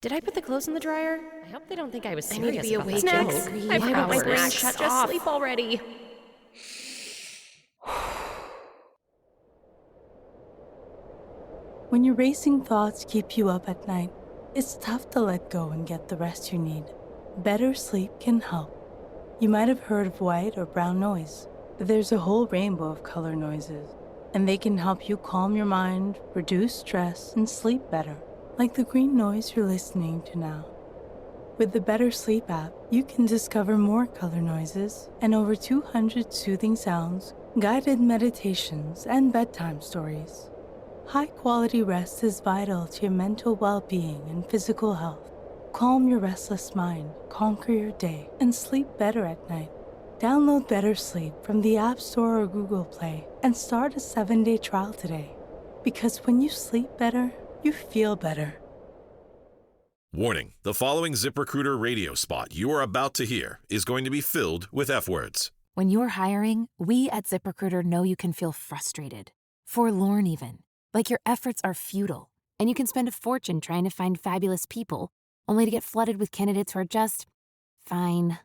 Did I put the clothes in the dryer? I hope they don't think I was serious. I need to be about awake. Snacks. I want my brain shut Just off. sleep already. When your racing thoughts keep you up at night, it's tough to let go and get the rest you need. Better sleep can help. You might have heard of white or brown noise, but there's a whole rainbow of color noises, and they can help you calm your mind, reduce stress, and sleep better, like the green noise you're listening to now. With the Better Sleep app, you can discover more color noises and over 200 soothing sounds, guided meditations, and bedtime stories. High-quality rest is vital to your mental well-being and physical health. Calm your restless mind, conquer your day, and sleep better at night. Download Better Sleep from the App Store or Google Play and start a 7-day trial today. Because when you sleep better, you feel better. Warning, the following ZipRecruiter radio spot you are about to hear is going to be filled with F-words. When you're hiring, we at ZipRecruiter know you can feel frustrated, forlorn even, like your efforts are futile, and you can spend a fortune trying to find fabulous people, only to get flooded with candidates who are just fine.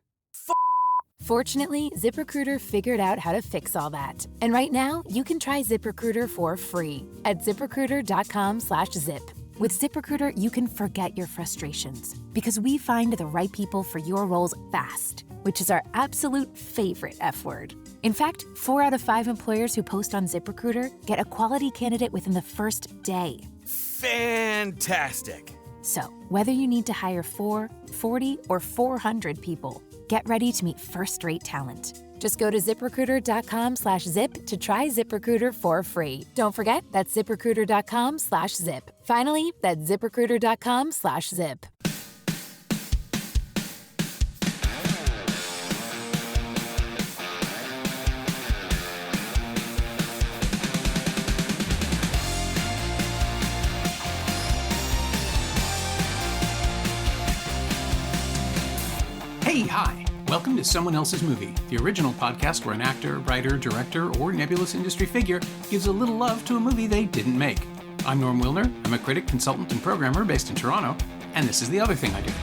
Fortunately, ZipRecruiter figured out how to fix all that. And right now, you can try ZipRecruiter for free at ZipRecruiter.com/zip. With ZipRecruiter, you can forget your frustrations because we find the right people for your roles fast, which is our absolute favorite F word. In fact, 4 out of 5 employers who post on ZipRecruiter get a quality candidate within the first day. Fantastic. So, whether you need to hire 4, 40, or 400 people, get ready to meet first-rate talent. Just go to ZipRecruiter.com/zip to try ZipRecruiter for free. Don't forget, that's ZipRecruiter.com/zip. Finally, that's ZipRecruiter.com/zip. Hey, hi. Welcome to Someone Else's Movie, the original podcast where an actor, writer, director, or nebulous industry figure gives a little love to a movie they didn't make. I'm Norm Wilner. I'm a critic, consultant, and programmer based in Toronto, and this is the other thing I do.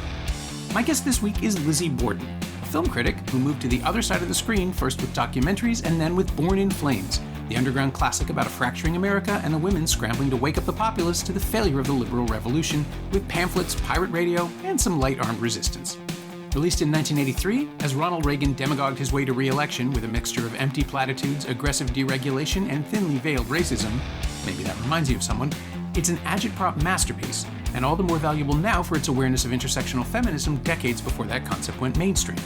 My guest this week is Lizzie Borden, a film critic who moved to the other side of the screen first with documentaries and then with Born in Flames, the underground classic about a fracturing America and the women scrambling to wake up the populace to the failure of the liberal revolution with pamphlets, pirate radio, and some light armed resistance. Released in 1983, as Ronald Reagan demagogued his way to re-election with a mixture of empty platitudes, aggressive deregulation, and thinly veiled racism, maybe that reminds you of someone, it's an agitprop masterpiece, and all the more valuable now for its awareness of intersectional feminism decades before that concept went mainstream.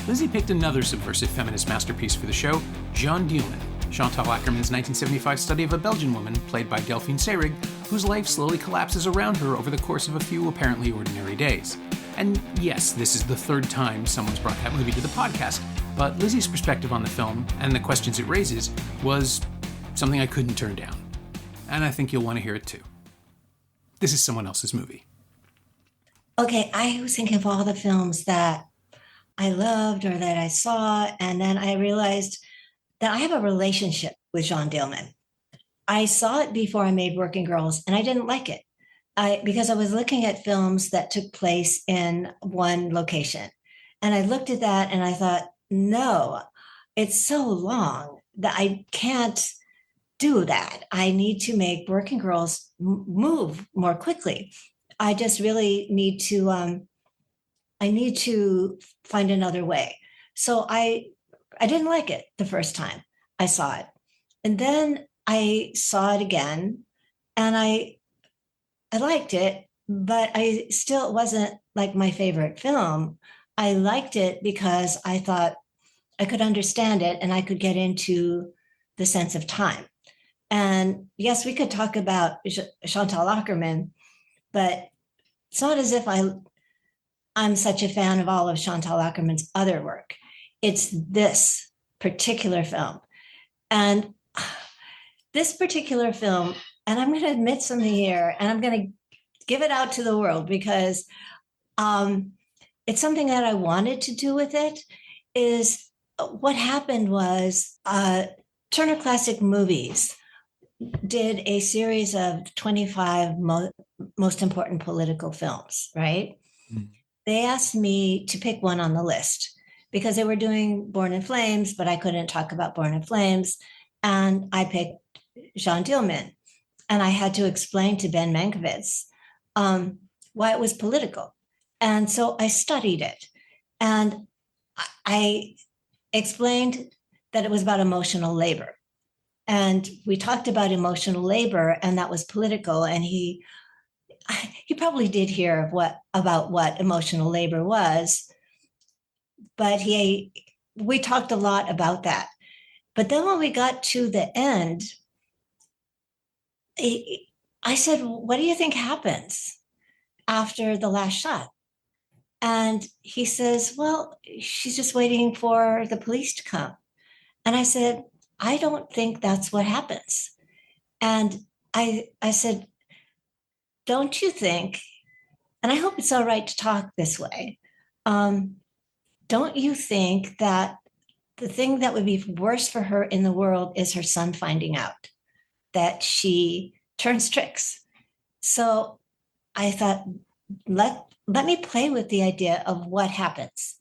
Lizzie picked another subversive feminist masterpiece for the show, Jeanne Dielman, Chantal Akerman's 1975 study of a Belgian woman, played by Delphine Seyrig, whose life slowly collapses around her over the course of a few apparently ordinary days. And yes, this is the third time someone's brought that movie to the podcast, but Lizzie's perspective on the film and the questions it raises was something I couldn't turn down. And I think you'll want to hear it too. This is Someone Else's Movie. Okay, I was thinking of all the films that I loved or that I saw, and then I realized that I have a relationship with Jeanne Dielman. I saw it before I made Working Girls, and I didn't like it. Because I was looking at films that took place in one location. And I looked at that and I thought, no, it's so long that I can't do that. I need to make Working Girls move more quickly. I just really need to, I need to find another way. So I didn't like it the first time I saw it. And then I saw it again and I liked it, but it wasn't like my favorite film. I liked it because I thought I could understand it and I could get into the sense of time. And yes, we could talk about Chantal Akerman, but it's not as if I'm such a fan of all of Chantal Akerman's other work. It's this particular film. And this particular film, and I'm going to admit something here, and I'm going to give it out to the world because it's something that I wanted to do with it. Is what happened was Turner Classic Movies did a series of 25 most important political films, right? They asked me to pick one on the list because they were doing Born in Flames, but I couldn't talk about Born in Flames. And I picked Jeanne Dielman. And I had to explain to Ben Mankiewicz why it was political. And so I studied it. And I explained that it was about emotional labor. And we talked about emotional labor, and that was political. And he probably did hear about what emotional labor was, but we talked a lot about that. But then when we got to the end, I said, what do you think happens after the last shot? And he says, well, she's just waiting for the police to come. And I said, I don't think that's what happens. And I said, don't you think, and I hope it's all right to talk this way, don't you think that the thing that would be worse for her in the world is her son finding out that she turns tricks? So I thought, let me play with the idea of what happens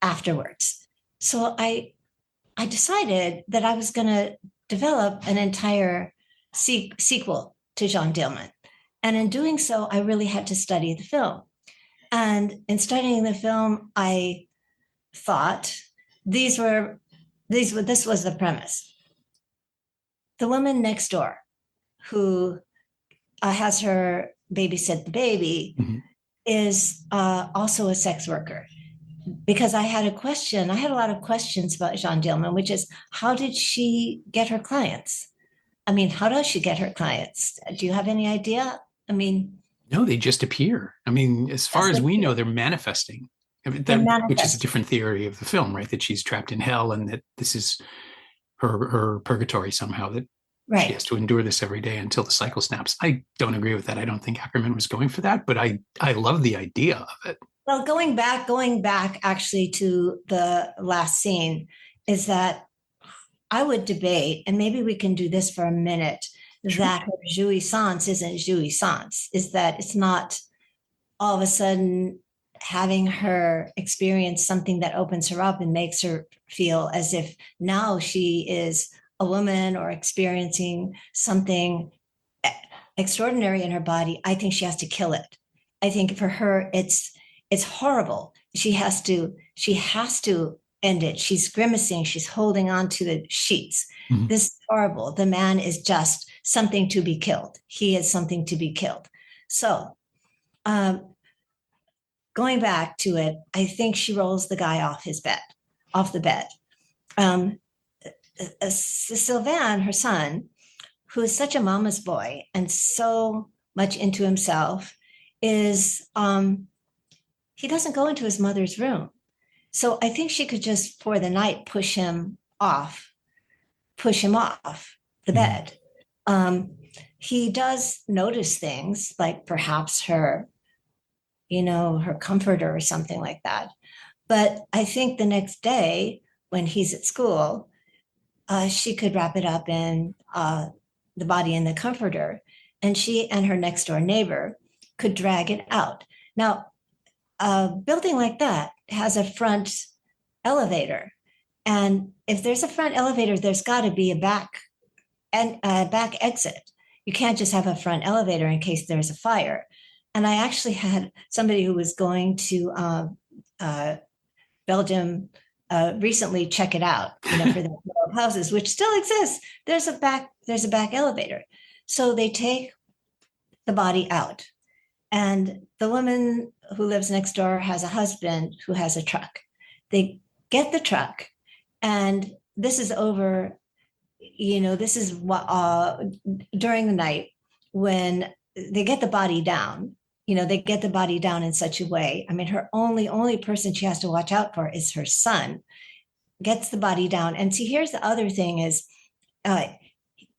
afterwards. So I decided that I was going to develop an entire sequel to Jeanne Dielman. And in doing so, I really had to study the film. And in studying the film, I thought this was the premise. The woman next door who has her babysit the baby is also a sex worker. Because I had a lot of questions about Jeanne Dielman, which is, how did she get her clients? I mean, how does she get her clients? Do you have any idea? I mean, no, they just appear. I mean, as far as we know, they're manifesting. Which is a different theory of the film, right? That she's trapped in hell and that this is her purgatory somehow, that she has to endure this every day until the cycle snaps. I don't agree with that. I don't think Akerman was going for that, but I love the idea of it. Well, going back actually to the last scene, is that I would debate, and maybe we can do this for a minute, that her jouissance isn't jouissance, is that it's not all of a sudden having her experience something that opens her up and makes her feel as if now she is a woman or experiencing something extraordinary in her body. I think she has to kill it. I think for her, it's horrible. She has to end it. She's grimacing. She's holding on to the sheets. Mm-hmm. This is horrible. The man is just something to be killed. He is something to be killed. So, going back to it, I think she rolls the guy off the bed. Sylvain, her son, who is such a mama's boy and so much into himself, is he doesn't go into his mother's room. So I think she could just, for the night, push him off the bed. He does notice things like perhaps her comforter or something like that. But I think the next day when he's at school, she could wrap it up in the body in the comforter, and she and her next door neighbor could drag it out. Now, a building like that has a front elevator. And if there's a front elevator, there's got to be a back exit. You can't just have a front elevator in case there's a fire. And I actually had somebody who was going to Belgium recently check it out, for the houses, which still exists. There's a back elevator. So they take the body out. And the woman who lives next door has a husband who has a truck. They get the truck, and this is over, this is what during the night when they get the body down. They get the body down in such a way. I mean, her only person she has to watch out for is her son. Gets the body down, and see, here's the other thing: is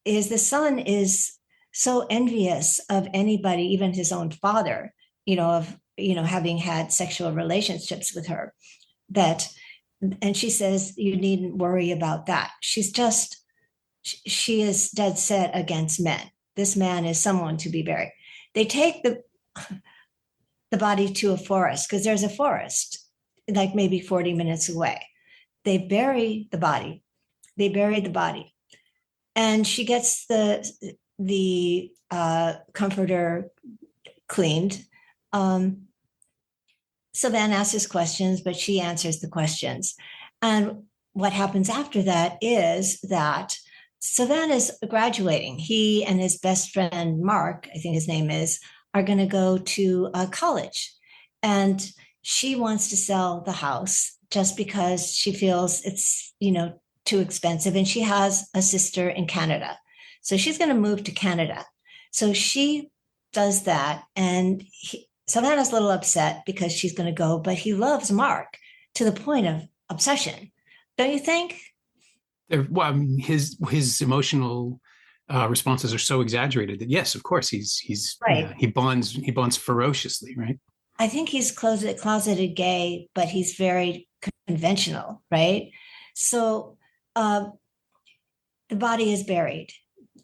the son is so envious of anybody, even his own father, having had sexual relationships with her, and she says, you needn't worry about that. She is dead set against men. This man is someone to be buried. they take the body to a forest, because there's a forest like maybe 40 minutes away. They bury the body. And she gets the comforter cleaned. Sylvain asks questions, but she answers the questions. And what happens after that is that Sylvain is graduating. He and his best friend, Mark, I think his name is, are going to go to college. And she wants to sell the house just because she feels it's, too expensive. And she has a sister in Canada. So she's going to move to Canada. So she does that. And Savannah's a little upset because she's going to go, but he loves Mark to the point of obsession. Don't you think? Well, I mean, his emotional responses are so exaggerated that yes, of course, he's right. He bonds ferociously, right? I think he's closeted gay, but he's very conventional, right? So the body is buried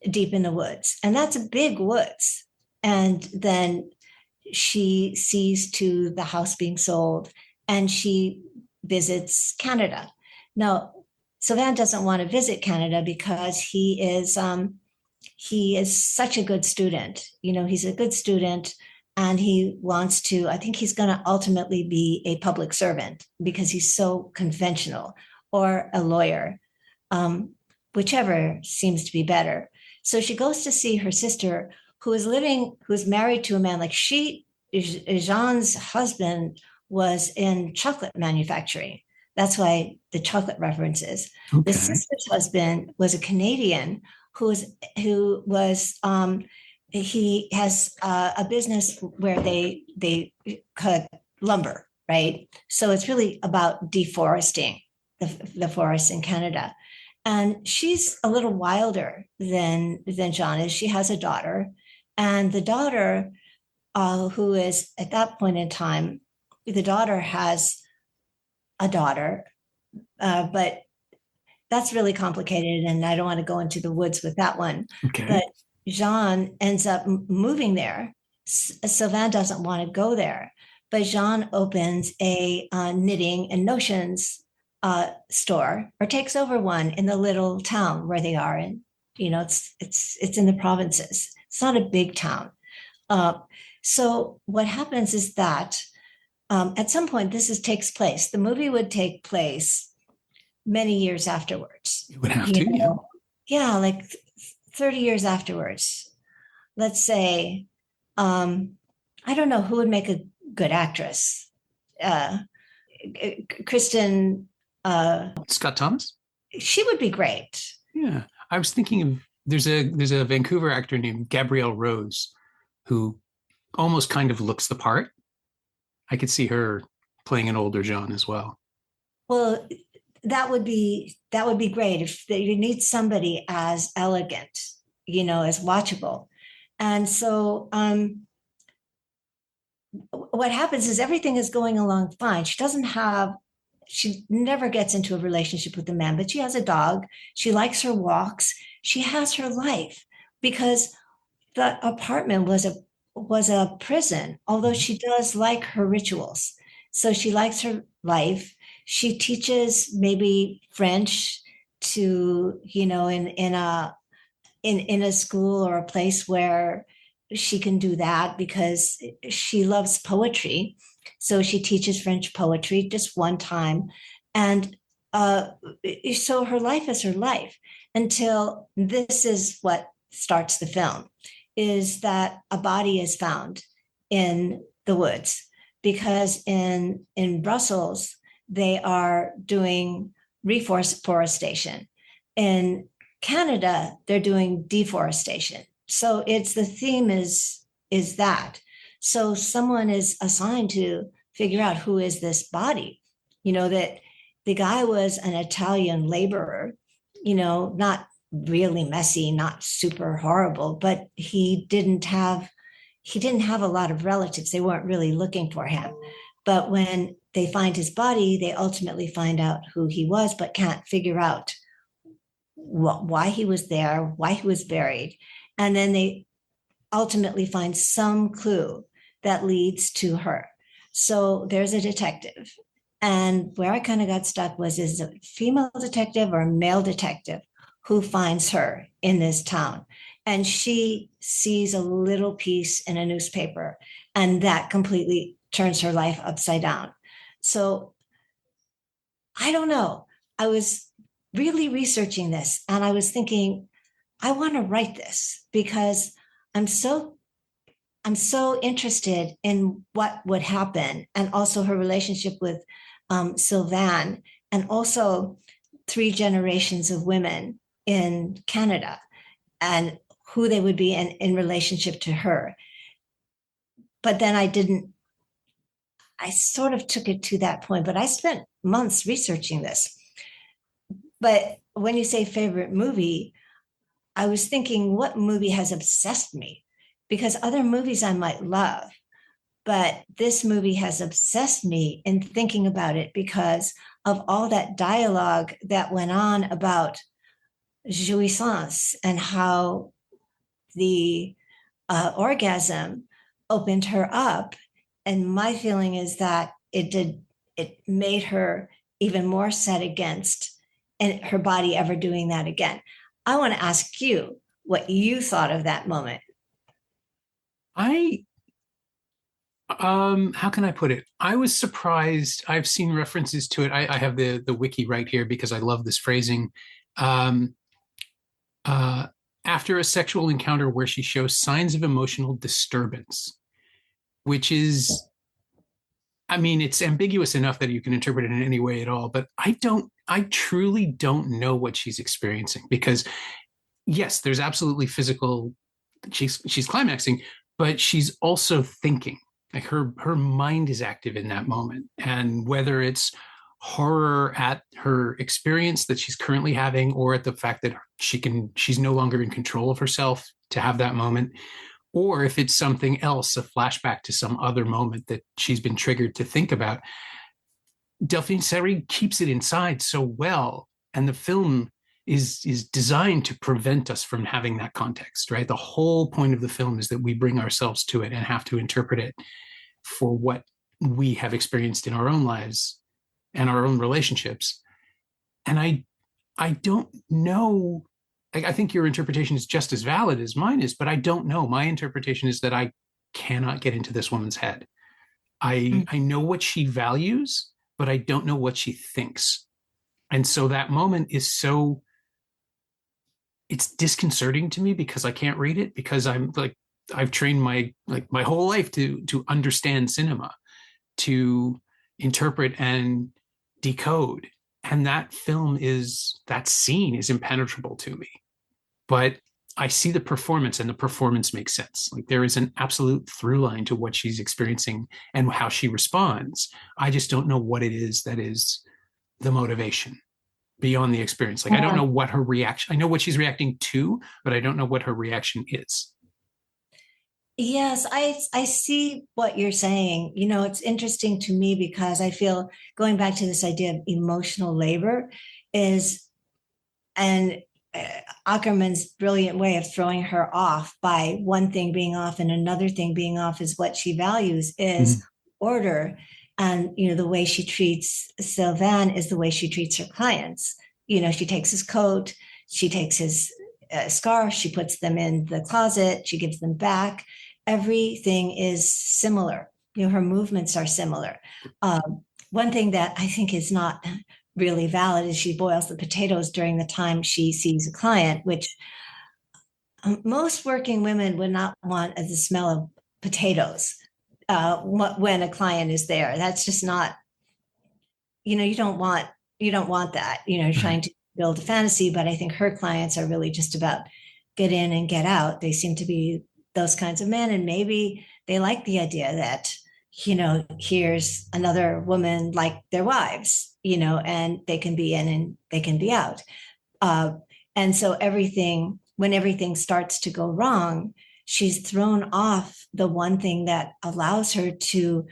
deep in the woods, and that's a big woods. And then she sees to the house being sold, and she visits Canada. Now, Sylvain doesn't want to visit Canada because he is such a good student. He's a good student, and he wants to, I think he's going to ultimately be a public servant because he's so conventional, or a lawyer, whichever seems to be better. So she goes to see her sister, who's married to a man. Like Jeanne's husband was in chocolate manufacturing. That's why the chocolate references. Okay. The sister's husband was a Canadian he has a business where they cut lumber, right? So it's really about deforesting the forests in Canada. And she's a little wilder than Jeanne is. She has a daughter, and the daughter, who is at that point in time, the daughter has a daughter, but that's really complicated, and I don't want to go into the woods with that one. Okay. But Jeanne ends up moving there. Sylvain doesn't want to go there, but Jeanne opens a knitting and notions store, or takes over one in the little town where they are in. It's in the provinces. It's not a big town. So what happens is that at some point takes place. The movie would take place many years afterwards. It would have to, yeah, like 30 years afterwards. Let's say, I don't know who would make a good actress. Kristen. Scott Thomas? She would be great. Yeah. I was thinking of, there's a Vancouver actor named Gabrielle Rose who almost kind of looks the part. I could see her playing an older Jeanne as well. Well, that would be great. If you need somebody as elegant, as watchable. And so what happens is everything is going along fine. She never gets into a relationship with a man, but she has a dog. She likes her walks. She has her life, because the apartment was a prison, although she does like her rituals. So she likes her life. She teaches maybe French to, in a school or a place where she can do that, because she loves poetry. So she teaches French poetry just one time. And so her life is her life, until this is what starts the film, is that a body is found in the woods, because in Brussels, they are doing reforestation. In Canada, they're doing deforestation. So the theme is that. So someone is assigned to figure out who is this body, that the guy was an Italian laborer, not really messy, not super horrible, but he didn't have a lot of relatives. They weren't really looking for him. But when they find his body, they ultimately find out who he was, but can't figure out why he was there, why he was buried. And then ultimately find some clue that leads to her. So there's a detective. And where I kind of got stuck was, is it a female detective or a male detective who finds her in this town? And she sees a little piece in a newspaper, and that completely turns her life upside down. So I don't know. I was really researching this, and I was thinking, I want to write this because I'm so interested in what would happen, and also her relationship with Sylvain, and also 3 generations of women in Canada and who they would be in relationship to her. But then I sort of took it to that point, but I spent months researching this. But when you say favorite movie, I was thinking, what movie has obsessed me? Because other movies I might love, but this movie has obsessed me in thinking about it because of all that dialogue that went on about jouissance and how the orgasm opened her up. And my feeling is that it made her even more set against and her body ever doing that again. I want to ask you what you thought of that moment. How can I put it? I was surprised. I've seen references to it. I have the wiki right here because I love this phrasing. After a sexual encounter where she shows signs of emotional disturbance, which is, I mean, it's ambiguous enough that you can interpret it in any way at all, but I truly don't know what she's experiencing, because yes, there's absolutely physical, she's climaxing, but she's also thinking. Like her mind is active in that moment. And whether it's horror at her experience that she's currently having, or at the fact that she's no longer in control of herself to have that moment, or if it's something else, a flashback to some other moment that she's been triggered to think about, Delphine Seyrig keeps it inside so well. And the film is designed to prevent us from having that context, right? The whole point of the film is that we bring ourselves to it and have to interpret it for what we have experienced in our own lives and our own relationships. And I don't know. I think your interpretation is just as valid as mine is, but I don't know. My interpretation is that I cannot get into this woman's head. I know what she values, but I don't know what she thinks. And so that moment is so, it's disconcerting to me because I can't read it, because I'm like, I've trained my whole life to understand cinema, to interpret and decode. And that scene is impenetrable to me. But I see the performance, and the performance makes sense. Like there is an absolute through line to what she's experiencing and how she responds. I just don't know what it is that is the motivation beyond the experience. Like I don't know what her reaction, I know what she's reacting to, but I don't know what her reaction is. Yes, I see what you're saying. You know, it's interesting to me because I feel, going back to this idea of emotional labor is, and Akerman's brilliant way of throwing her off by one thing being off and another thing being off is what she values is order. And, you know, the way she treats Sylvain is the way she treats her clients. You know, she takes his coat, she takes his scarf, she puts them in the closet, she gives them back. Everything is similar. You know, her movements are similar. One thing that I think is not really valid is she boils the potatoes during the time she sees a client, which most working women would not want the smell of potatoes when a client is there. That's just not, you know, you don't want that, you know, you're trying to build a fantasy, but I think her clients are really just about get in and get out. They seem to be those kinds of men. And maybe they like the idea that, you know, here's another woman like their wives, you know, and they can be in and they can be out. And so when everything starts to go wrong, she's thrown off the one thing that allows her to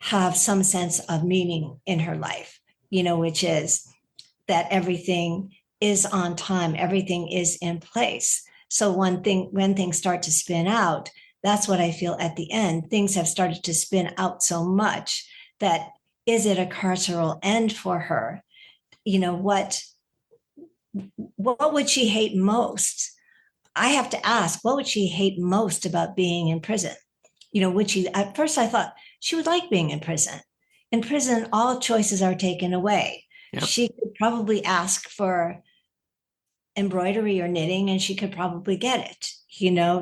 have some sense of meaning in her life, you know, which is that everything is on time, everything is in place. So when things start to spin out, that's what I feel at the end. Things have started to spin out so much that, is it a carceral end for her? What would she hate most? I have to ask, what would she hate most about being in prison? At first I thought she would like being in prison. In prison, all choices are taken away. Yep. She could probably ask for embroidery or knitting, and she could probably get it.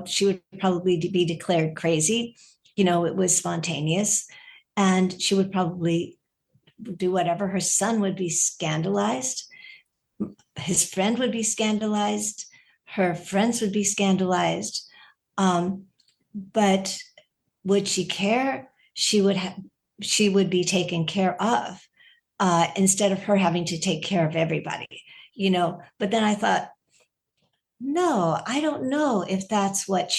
She would probably be declared crazy. It was spontaneous, and she would probably do whatever. Her son would be scandalized. His friend would be scandalized. Her friends would be scandalized. But would she care? She would be taken care of, instead of her having to take care of everybody. But then I thought, no, I don't know if that's what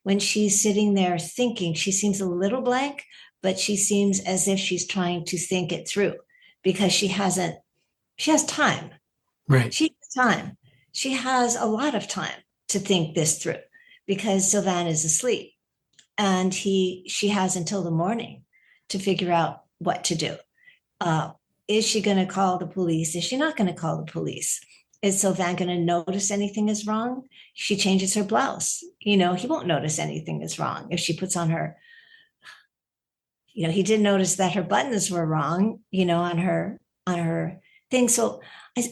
when she's sitting there thinking, she seems a little blank, but she seems as if she's trying to think it through, because she has time. Right. She has time. She has a lot of time to think this through, because Sylvain is asleep, and she has until the morning to figure out what to do. Is she going to call the police? Is she not going to call the police? Is Sylvain going to notice anything is wrong? She changes her blouse. He won't notice anything is wrong if she puts on her. He did notice that her buttons were wrong, on her thing. So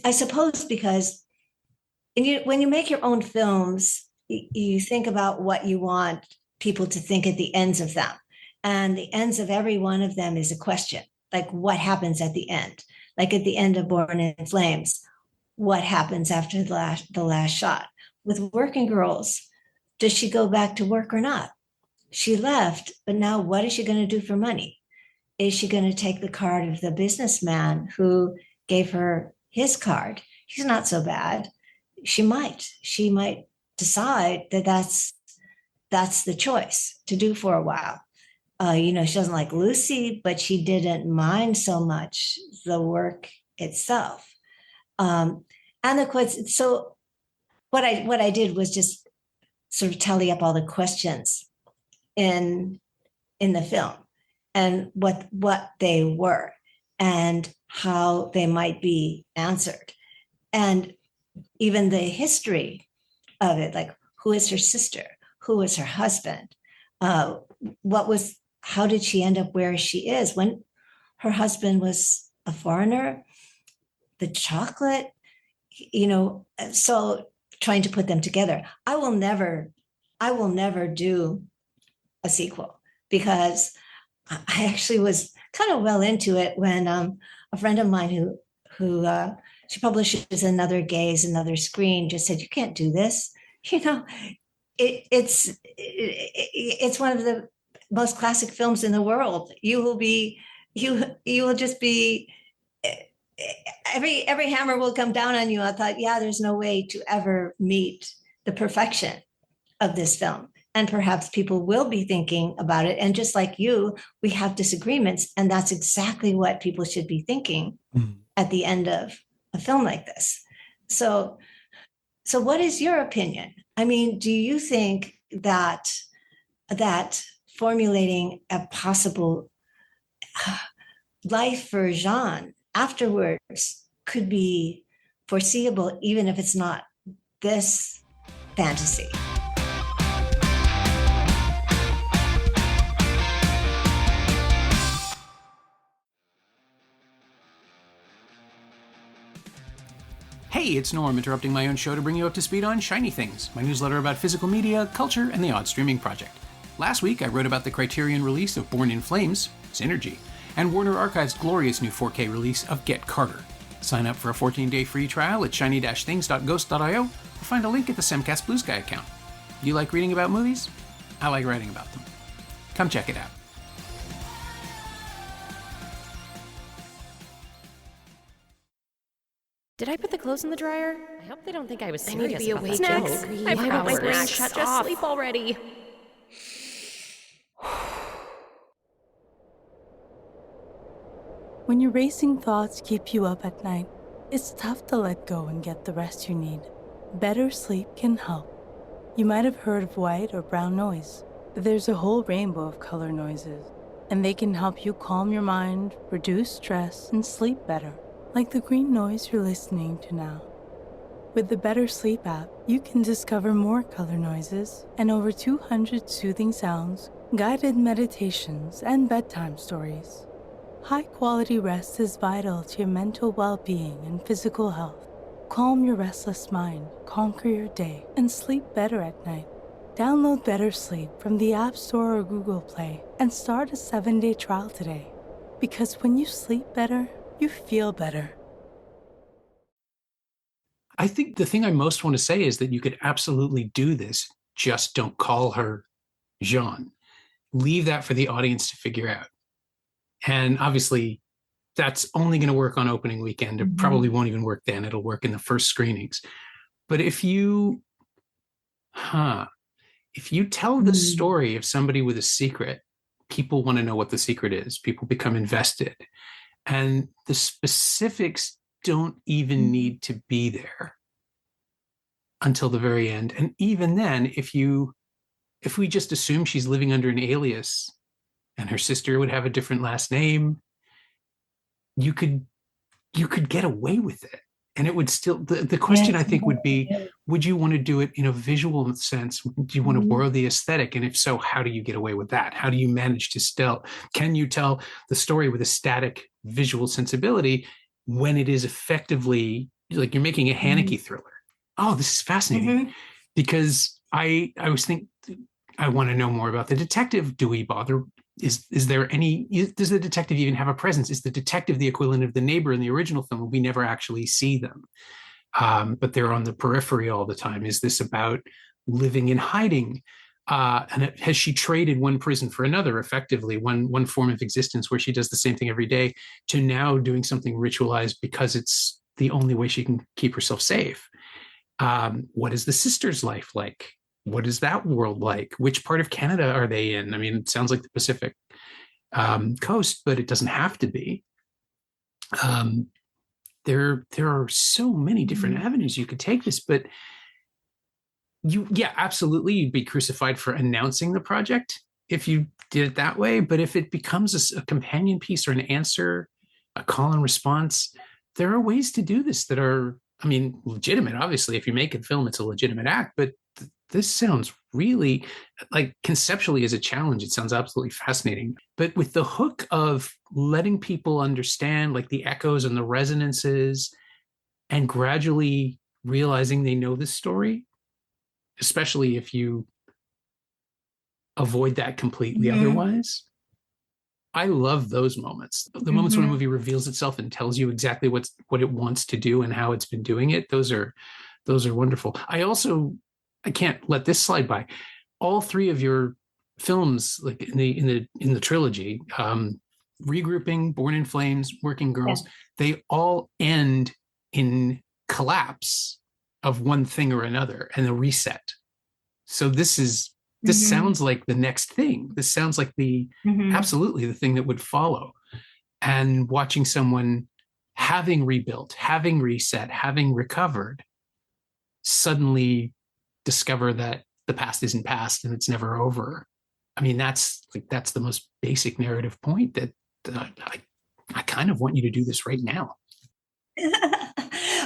I suppose because when you make your own films, you think about what you want people to think at the ends of them. And the ends of every one of them is a question. Like, what happens at the end? Like at the end of Born in Flames, what happens after the last shot? With Working Girls, does she go back to work or not? She left, but now what is she going to do for money? Is she going to take the card of the businessman who gave her his card? He's not so bad. She might decide that that's the choice to do for a while. She doesn't like Lucy, but she didn't mind so much the work itself. And of course, so what I did was just sort of tally up all the questions in the film and what they were and how they might be answered, and even the history of it, like who is her sister, who is her husband, how did she end up where she is when her husband was a foreigner, the chocolate, so trying to put them together. I will never do a sequel, because I actually was kind of well into it when a friend of mine who she publishes Another Gaze, Another Screen, just said, you can't do this. It's one of the most classic films in the world. You will just be, every hammer will come down on you. I thought, there's no way to ever meet the perfection of this film. And perhaps people will be thinking about it. And just like you, we have disagreements. And that's exactly what people should be thinking at the end of a film like this. So what is your opinion? I mean, do you think that formulating a possible life for Jeanne afterwards could be foreseeable, even if it's not this fantasy? Hey, it's Norm, interrupting my own show to bring you up to speed on Shiny Things, my newsletter about physical media, culture, and the odd streaming project. Last week, I wrote about the Criterion release of Born in Flames, Synergy, and Warner Archive's glorious new 4K release of Get Carter. Sign up for a 14-day free trial at shiny-things.ghost.io or find a link at the Semcast Blue Sky account. You like reading about movies? I like writing about them. Come check it out. Did I put the clothes in the dryer? I hope they don't think I was serious. I need to be about awake. Snacks. I've got my brain shut Just off. sleep already. When your racing thoughts keep you up at night, it's tough to let go and get the rest you need. Better sleep can help. You might have heard of white or brown noise. There's a whole rainbow of color noises, and they can help you calm your mind, reduce stress, and sleep better, like the green noise you're listening to now. With the Better Sleep app, you can discover more color noises and over 200 soothing sounds, guided meditations, and bedtime stories. High-quality rest is vital to your mental well-being and physical health. Calm your restless mind, conquer your day, and sleep better at night. Download Better Sleep from the App Store or Google Play and start a 7-day trial today. Because when you sleep better, you feel better. I think the thing I most want to say is that you could absolutely do this. Just don't call her Jeanne. Leave that for the audience to figure out. And obviously, that's only going to work on opening weekend. It probably won't even work then. It'll work in the first screenings. But if you tell the story of somebody with a secret, people want to know what the secret is. People become invested. And the specifics don't even need to be there until the very end. And even then, if we just assume she's living under an alias and her sister would have a different last name, you could get away with it. And it would still, the question I think would be, would you want to do it in a visual sense? Do you want to borrow the aesthetic? And if so, how do you get away with that? How do you manage to can you tell the story with a static visual sensibility when it is effectively like you're making a Haneke thriller? Oh, this is fascinating. Because I always think I want to know more about the detective. Do we bother? Does the detective even have a presence? Is the detective the equivalent of the neighbor in the original film? We never actually see them, but they're on the periphery all the time. Is this about living in hiding? And has she traded one prison for another, effectively, one form of existence where she does the same thing every day, to now doing something ritualized because it's the only way she can keep herself safe? What is the sister's life like? What is that world like? Which part of Canada are they in? I mean, it sounds like the Pacific coast, but it doesn't have to be. There are so many different avenues you could take this, but absolutely, you'd be crucified for announcing the project if you did it that way. But if it becomes a companion piece or an answer, a call and response, there are ways to do this that are, I mean, legitimate. Obviously, if you make a film, it's a legitimate act, but this sounds really, like, conceptually as a challenge, it sounds absolutely fascinating. But with the hook of letting people understand, like, the echoes and the resonances, and gradually realizing they know this story, especially if you avoid that completely otherwise. I love those moments. The moments when a movie reveals itself and tells you exactly what it wants to do and how it's been doing it. Those are wonderful. I can't let this slide by. All three of your films, like in the trilogy, Regrouping, Born in Flames, Working Girls, they all end in collapse of one thing or another and a reset. So this sounds like the next thing. This sounds like absolutely the thing that would follow. And watching someone having rebuilt, having reset, having recovered, suddenly discover that the past isn't past and it's never over. I mean, that's the most basic narrative point that I kind of want you to do this right now.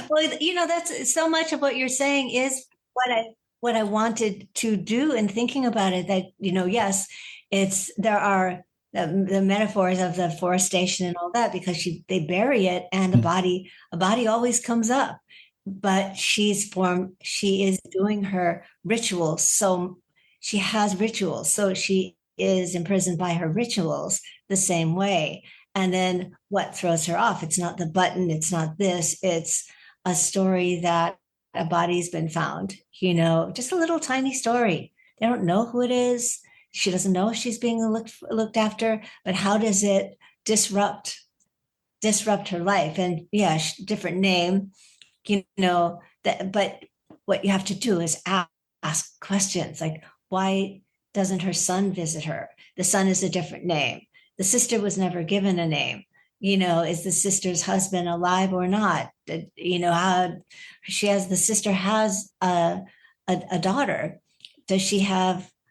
Well, that's so much of what you're saying is what I wanted to do in thinking about it, that, yes, there are the metaphors of the forestation and all that, because they bury it and a body always comes up, but she is doing her rituals. So she has rituals. So she is imprisoned by her rituals the same way. And then what throws her off? It's not the button. It's not this. It's a story that a body's been found, just a little tiny story. They don't know who it is. She doesn't know if she's being looked after, but how does it disrupt her life? And different name, but what you have to do is ask questions like, why doesn't her son visit her? The son is a different name. The sister was never given a name. Is the sister's husband alive or not? How the sister has a daughter,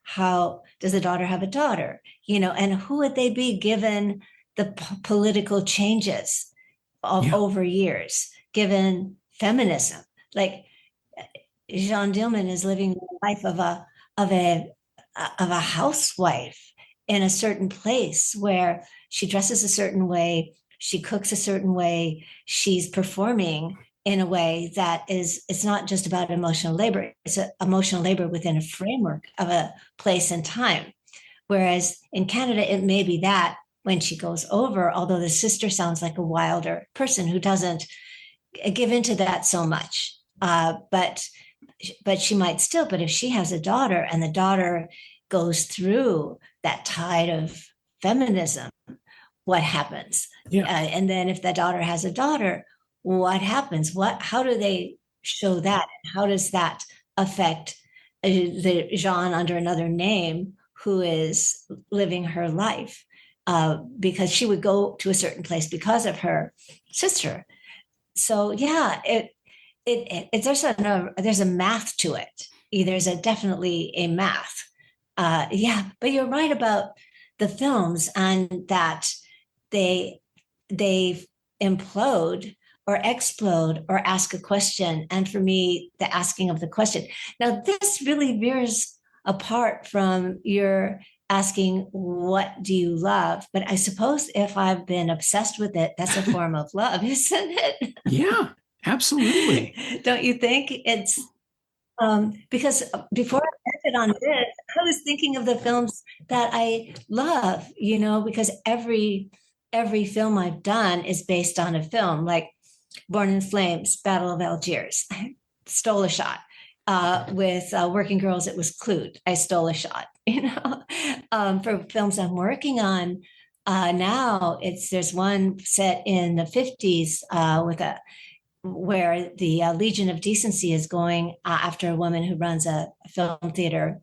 how does the daughter have a daughter? And who would they be given the political changes over years, given feminism? Like Jeanne Dielman is living the life of a housewife in a certain place where she dresses a certain way, she cooks a certain way, she's performing in a way that it's not just about emotional labor, it's emotional labor within a framework of a place and time. Whereas in Canada, it may be that when she goes over, although the sister sounds like a wilder person who doesn't give into that so much. But she might still, but if she has a daughter and the daughter goes through that tide of feminism, what happens? Yeah. And then if the daughter has a daughter, what happens? How do they show that? How does that affect the Jeanne under another name who is living her life? Because she would go to a certain place because of her sister. So yeah, there's a math to it. There's definitely a math. But you're right about the films and that they implode or explode or ask a question. And for me, the asking of the question. Now, this really veers apart from your asking, what do you love? But I suppose if I've been obsessed with it, that's a form of love, isn't it? Yeah, absolutely. Don't you think? It's because before I ended on this, I was thinking of the films that I love, because every film I've done is based on a film, like Born in Flames, Battle of Algiers. I stole a shot. With Working Girls, it was Clued. I stole a shot. For films I'm working on now, there's one set in the 50s where the Legion of Decency is going after a woman who runs a film theater,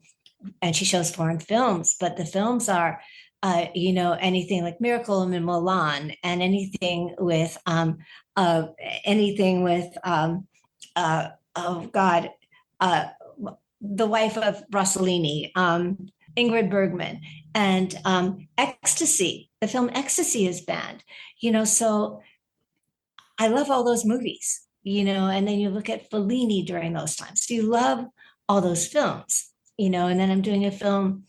and she shows foreign films. But the films are, anything like Miracle in Milan, and anything with the wife of Rossellini, Ingrid Bergman, and Ecstasy. The film Ecstasy is banned. So I love all those movies, and then you look at Fellini during those times. So you love all those films, and then I'm doing a film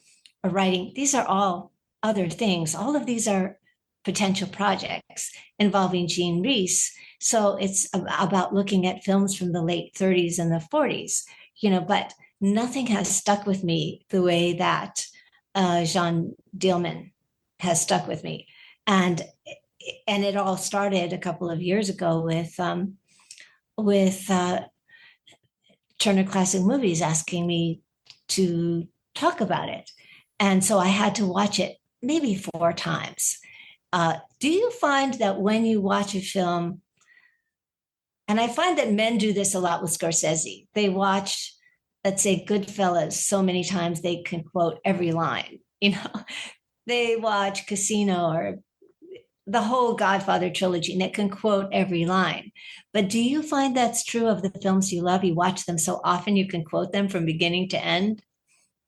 or writing. These are all other things. All of these are potential projects involving Jean Rhys. So it's about looking at films from the late 30s and the 40s, but nothing has stuck with me the way that Jeanne Dielman has stuck with me. And it all started a couple of years ago with Turner Classic Movies asking me to talk about it. And so I had to watch it maybe 4 times. Do you find that when you watch a film, and I find that men do this a lot with Scorsese, they watch, let's say, Goodfellas so many times they can quote every line. They watch Casino or the whole Godfather trilogy, and it can quote every line. But do you find that's true of the films you love? You watch them so often you can quote them from beginning to end?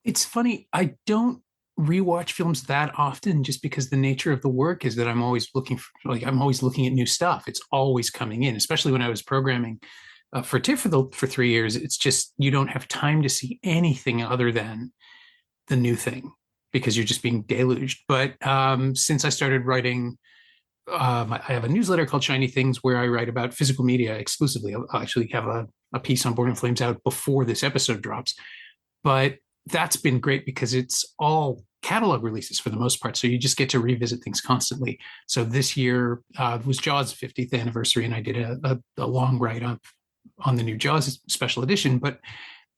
It's funny. I don't rewatch films that often, just because the nature of the work is that I'm always looking at new stuff. It's always coming in, especially when I was programming for TIFF for 3 years. It's just, you don't have time to see anything other than the new thing because you're just being deluged. But since I started writing, I have a newsletter called Shiny Things where I write about physical media exclusively. I'll actually have a piece on Born in Flames out before this episode drops. But that's been great because it's all catalog releases for the most part. So you just get to revisit things constantly. So this year was Jaws' 50th anniversary, and I did a long write-up on the new Jaws special edition. But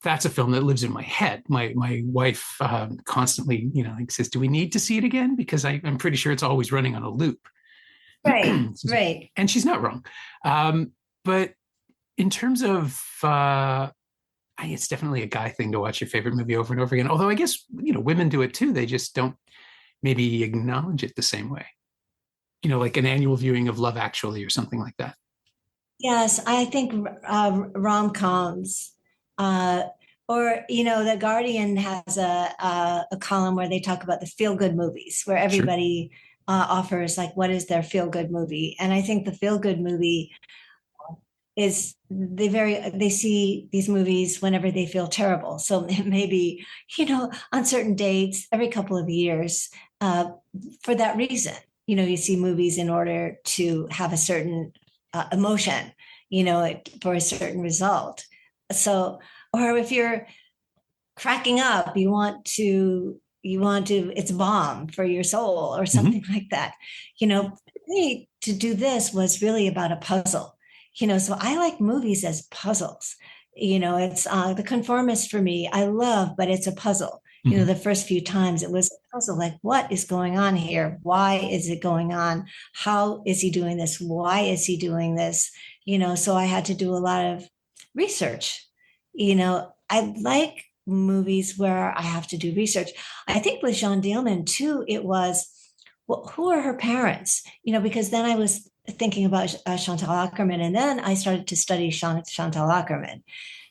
that's a film that lives in my head. My wife constantly, says, "Do we need to see it again?" Because I'm pretty sure it's always running on a loop. Right, right. And she's not wrong. But in terms of, it's definitely a guy thing to watch your favorite movie over and over again. Although I guess, women do it too. They just don't maybe acknowledge it the same way. Like an annual viewing of Love Actually or something like that. Yes, I think rom-coms Or, The Guardian has a column where they talk about the feel good movies, where everybody offers like, what is their feel good movie? And I think the feel good movie is they see these movies whenever they feel terrible. So maybe, on certain dates, every couple of years, for that reason, you see movies in order to have a certain emotion, for a certain result. So, or if you're cracking up, you want to, it's balm for your soul or something like that. For me, to do this was really about a puzzle. So I like movies as puzzles. It's The Conformist for me, I love, but it's a puzzle. The first few times it was a puzzle, like, what is going on here? Why is it going on? How is he doing this? Why is he doing this? So I had to do a lot of research. I like movies where I have to do research. I think with Jeanne Dielman too, it was, well, who are her parents? Because then I was thinking about Chantal Akerman, and then I started to study Chantal Akerman.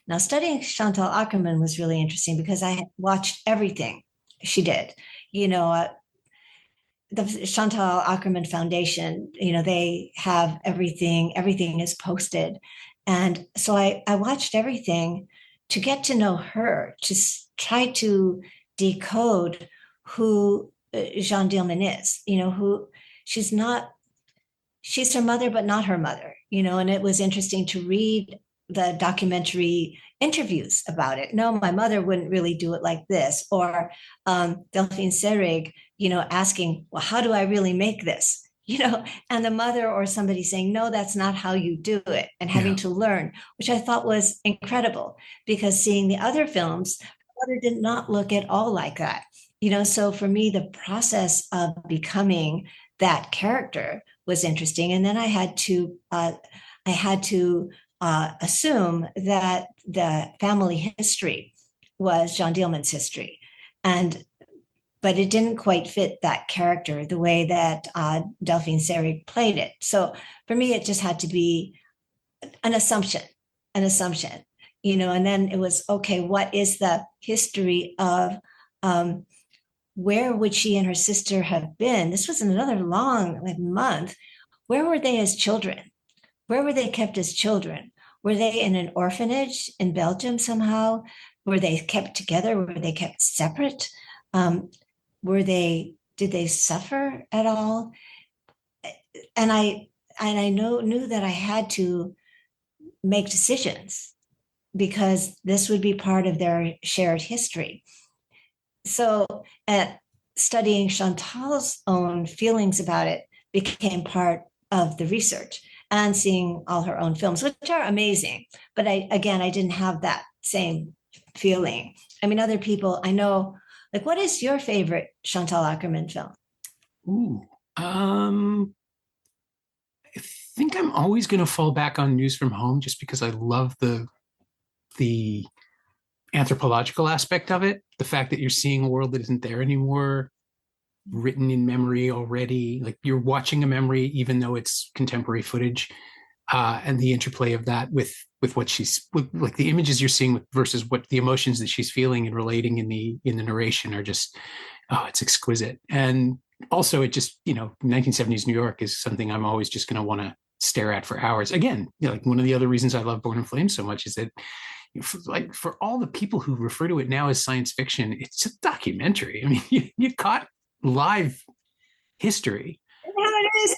Now, studying Chantal Akerman was really interesting because I had watched everything she did. The Chantal Akerman Foundation, they have everything is posted. And so I watched everything to get to know her, to try to decode who Jeanne Dielman is, who she's her mother, but not her mother, and it was interesting to read the documentary interviews about it. No, my mother wouldn't really do it like this. Or Delphine Seyrig, asking, well, how do I really make this? And the mother or somebody saying, no, that's not how you do it, and having to learn, which I thought was incredible, because seeing the other films, mother did not look at all like that. So for me, the process of becoming that character was interesting. And then I had to assume that the family history was Jeanne Dielman's history. But it didn't quite fit that character the way that Delphine Seyrig played it. So for me, it just had to be an assumption, and then it was, okay, what is the history of where would she and her sister have been? This was another long month. Where were they as children? Where were they kept as children? Were they in an orphanage in Belgium somehow? Were they kept together? Were they kept separate? Did they suffer at all? And I knew that I had to make decisions because this would be part of their shared history. So studying Chantal's own feelings about it became part of the research, and seeing all her own films, which are amazing. But I didn't have that same feeling. I mean, other people I know, like, what is your favorite Chantal Akerman film? I think I'm always going to fall back on News from Home, just because I love the anthropological aspect of it. The fact that you're seeing a world that isn't there anymore, written in memory already, like you're watching a memory, even though it's contemporary footage, and the interplay of that with what like the images you're seeing versus what the emotions that she's feeling and relating in the narration are just, it's exquisite. And also it just, 1970s New York is something I'm always just going to want to stare at for hours. Again, like one of the other reasons I love Born in Flames so much is that, for all the people who refer to it now as science fiction, it's a documentary. I mean, you caught live history. It is.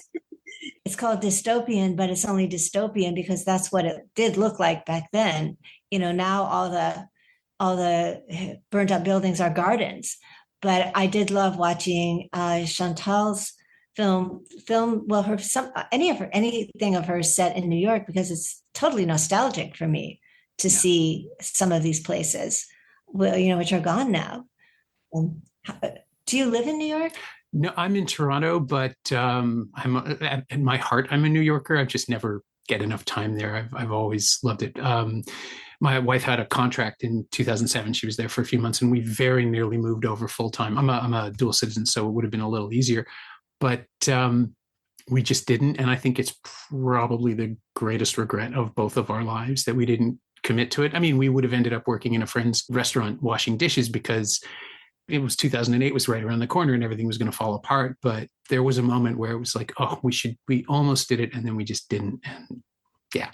It's called dystopian, but it's only dystopian because that's what it did look like back then. Now all the burnt up buildings are gardens. But I did love watching Chantal's film. Well, anything of hers set in New York, because it's totally nostalgic for me to see some of these places, which are gone now. Do you live in New York? No, I'm in Toronto, but I'm in my heart, I'm a New Yorker. I just never get enough time there. I've always loved it. My wife had a contract in 2007. She was there for a few months, and we very nearly moved over full time. I'm a dual citizen, so it would have been a little easier, but we just didn't. And I think it's probably the greatest regret of both of our lives that we didn't commit to it. I mean, we would have ended up working in a friend's restaurant washing dishes because it was 2008 was right around the corner and everything was going to fall apart. But there was a moment where it was like, oh, we almost did it. And then we just didn't. And yeah,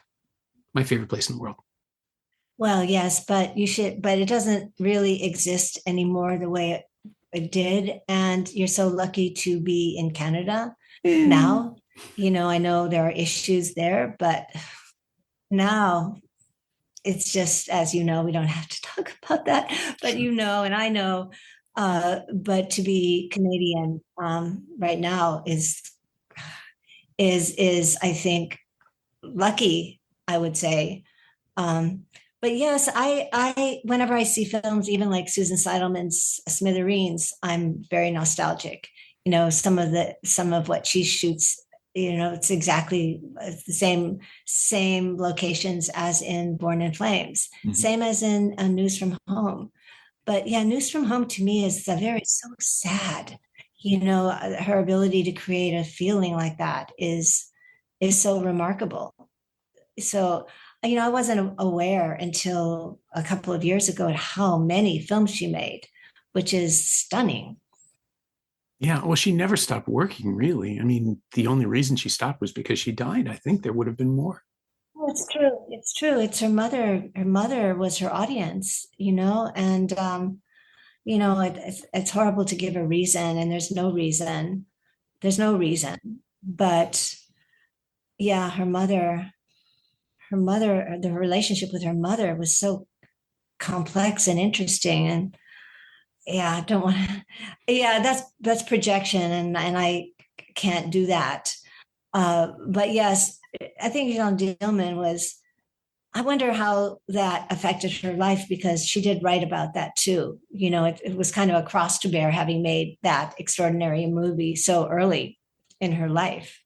my favorite place in the world. Well, yes, but it doesn't really exist anymore the way it did. And you're so lucky to be in Canada now. I know there are issues there, but now it's just, as you know, we don't have to talk about that, but and I know, but to be Canadian right now is I think lucky, I would say. But yes, I whenever I see films, even like Susan Seidelman's Smithereens, I'm very nostalgic. Some of what she shoots, it's exactly the same locations as in Born in Flames, same as in News from Home. But yeah, News from Home to me is so sad. Her ability to create a feeling like that is so remarkable. So, I wasn't aware until a couple of years ago at how many films she made, which is stunning. Yeah, well, she never stopped working, really. I mean, the only reason she stopped was because she died. I think there would have been more. Oh, it's true. It's true. It's her mother. Her mother was her audience, and, it's horrible to give a reason, and there's no reason. There's no reason. But yeah, the relationship with her mother was so complex and interesting. And yeah, I don't want to, yeah, that's projection. And I can't do that. But yes, I think Jeanne Dielman I wonder how that affected her life, because she did write about that too. It was kind of a cross to bear, having made that extraordinary movie so early in her life.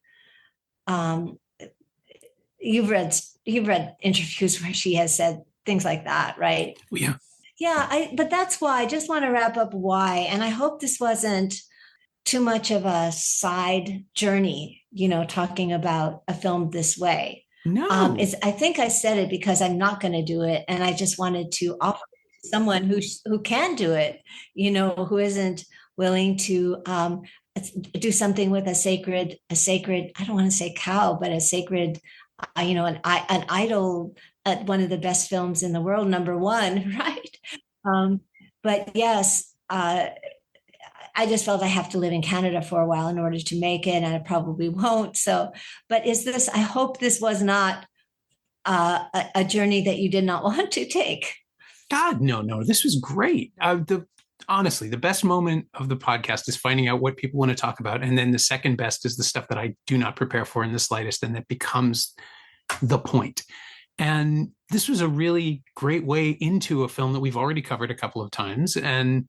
You've read interviews where she has said things like that, right? Yeah. Yeah, but that's why I just want to wrap up why. And I hope this wasn't too much of a side journey, talking about a film this way. No. I think I said it because I'm not going to do it. And I just wanted to offer it to someone who can do it, who isn't willing to do something with a sacred, I don't want to say cow, but a sacred, an idol at one of the best films in the world, number one, right? But yes, I just felt I have to live in Canada for a while in order to make it, and I probably won't. So, but I hope this was not a journey that you did not want to take. God, no, this was great. Honestly, the best moment of the podcast is finding out what people want to talk about. And then the second best is the stuff that I do not prepare for in the slightest, and that becomes the point. And this was a really great way into a film that we've already covered a couple of times. And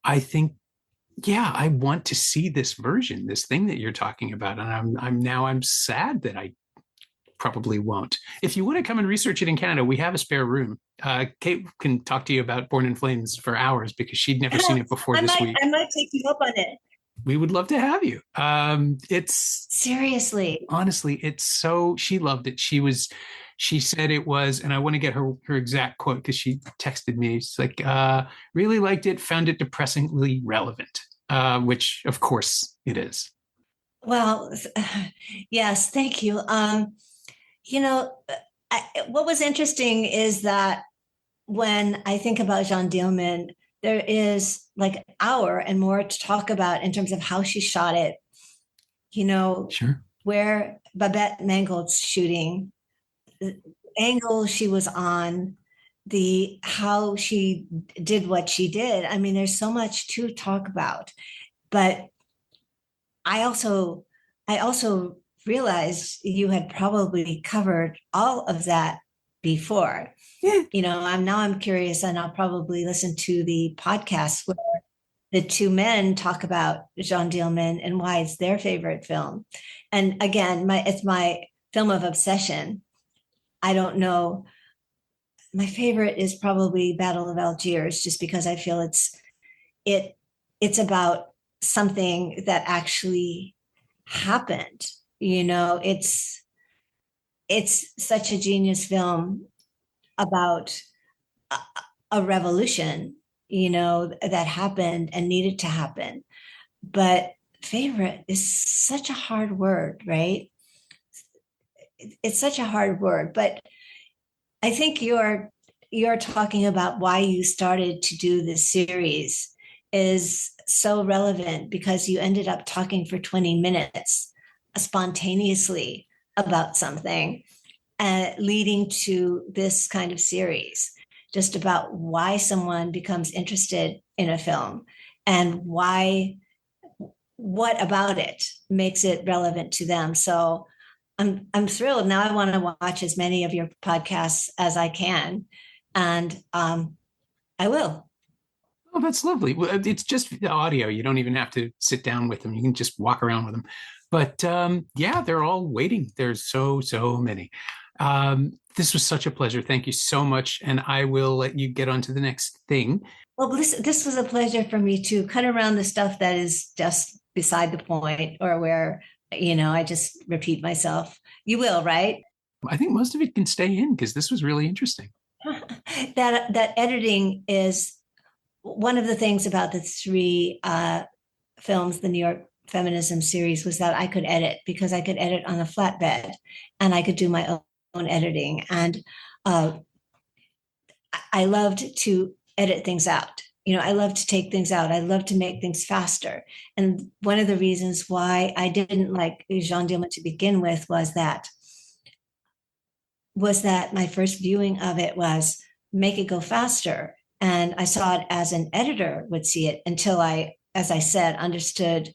I think, yeah, I want to see this version, this thing that you're talking about. And I'm sad that I probably won't. If you want to come and research it in Canada, we have a spare room. Kate can talk to you about Born in Flames for hours because she'd never seen it before this week. I might take you up on it. We would love to have you. It's seriously, honestly, it's so, she loved it. She said it was, and I want to get her exact quote because she texted me. It's like, really liked it, found it depressingly relevant, which of course it is. Well, yes, thank you. What was interesting is that when I think about Jeanne Dielman, there is like an hour and more to talk about in terms of how she shot it, Sure. Where Babette Mangold's shooting, the angle she was on, how she did what she did. I mean, there's so much to talk about, but I also realized you had probably covered all of that before. Yeah. I'm curious, and I'll probably listen to the podcast where the two men talk about Jeanne Dielman and why it's their favorite film. And again, it's my film of obsession. I don't know. My favorite is probably Battle of Algiers, just because I feel it's about something that actually happened. It's such a genius film. about a, a revolution, that happened and needed to happen. But favorite is such a hard word, right? It's such a hard word, but I think you're talking about why you started to do this series is so relevant, because you ended up talking for 20 minutes spontaneously about something, leading to this kind of series, just about why someone becomes interested in a film and what about it makes it relevant to them. So I'm thrilled. Now I want to watch as many of your podcasts as I can, and I will. Oh, that's lovely. Well, it's just the audio. You don't even have to sit down with them. You can just walk around with them. But yeah, they're all waiting. There's so many. This was such a pleasure. Thank you so much. And I will let you get on to the next thing. Well, this was a pleasure for me to cut around the stuff that is just beside the point, or where, I just repeat myself. You will, right? I think most of it can stay in, because this was really interesting. That editing is one of the things about the three films, the New York Feminism series, was that I could edit, because I could edit on a flatbed and I could do my own editing. And I loved to edit things out. I love to take things out. I love to make things faster. And one of the reasons why I didn't like Jeanne Dielman to begin with was that my first viewing of it was make it go faster. And I saw it as an editor would see it, until I, as I said, understood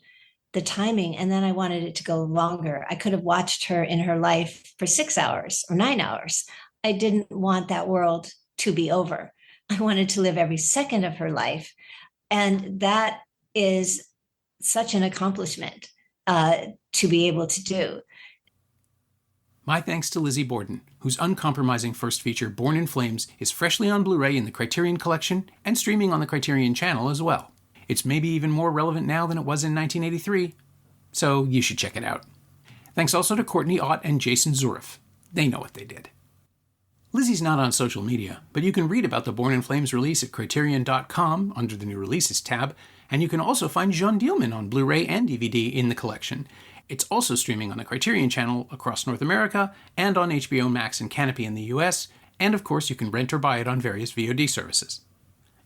the timing. And then I wanted it to go longer. I could have watched her in her life for 6 hours or 9 hours. I didn't want that world to be over. I wanted to live every second of her life. And that is such an accomplishment to be able to do. My thanks to Lizzie Borden, whose uncompromising first feature, Born in Flames, is freshly on Blu-ray in the Criterion Collection and streaming on the Criterion channel as well. It's maybe even more relevant now than it was in 1983, so you should check it out. Thanks also to Courtney Ott and Jason Zurif. They know what they did. Lizzie's not on social media, but you can read about the Born in Flames release at Criterion.com under the New Releases tab, and you can also find Jeanne Dielman on Blu-ray and DVD in the collection. It's also streaming on the Criterion channel across North America and on HBO Max and Canopy in the US, and of course you can rent or buy it on various VOD services.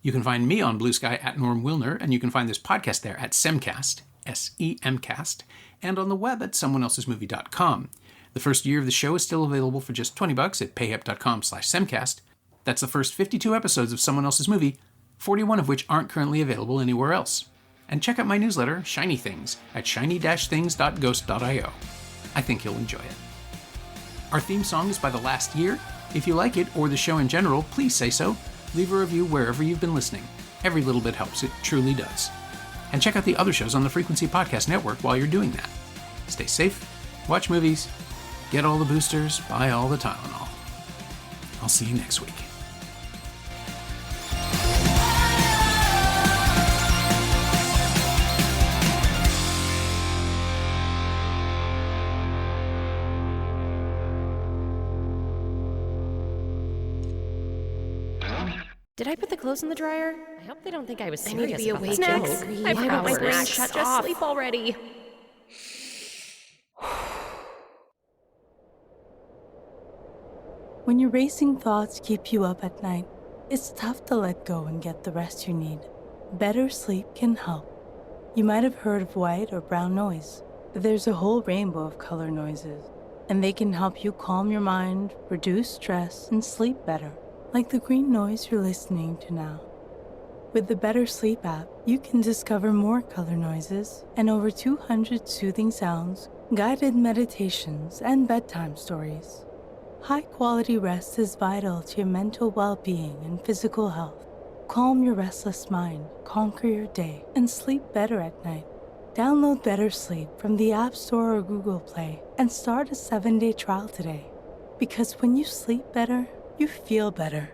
You can find me on Blue Sky at Norm Wilner, and you can find this podcast there at Semcast, S-E-M-Cast, and on the web at someoneelsesmovie.com. The first year of the show is still available for just $20 at payup.com/Semcast. That's the first 52 episodes of Someone Else's Movie, 41 of which aren't currently available anywhere else. And check out my newsletter, Shiny Things, at shiny-things.ghost.io. I think you'll enjoy it. Our theme song is by The Last Year. If you like it, or the show in general, please say so. Leave a review wherever you've been listening. Every little bit helps, it truly does. And check out the other shows on the Frequency Podcast Network while you're doing that. Stay safe, watch movies, get all the boosters, buy all the Tylenol. I'll see you next week. Did I put the clothes in the dryer? I hope they don't think I was I need to serious be about awake. that Snacks. joke. I want my brain Snacks. shut Just off. sleep already. When your racing thoughts keep you up at night, it's tough to let go and get the rest you need. Better sleep can help. You might have heard of white or brown noise. There's a whole rainbow of color noises, and they can help you calm your mind, reduce stress, and sleep better, like the green noise you're listening to now. With the Better Sleep app, you can discover more color noises and over 200 soothing sounds, guided meditations, and bedtime stories. High-quality rest is vital to your mental well-being and physical health. Calm your restless mind, conquer your day, and sleep better at night. Download Better Sleep from the App Store or Google Play and start a 7-day trial today. Because when you sleep better, you feel better.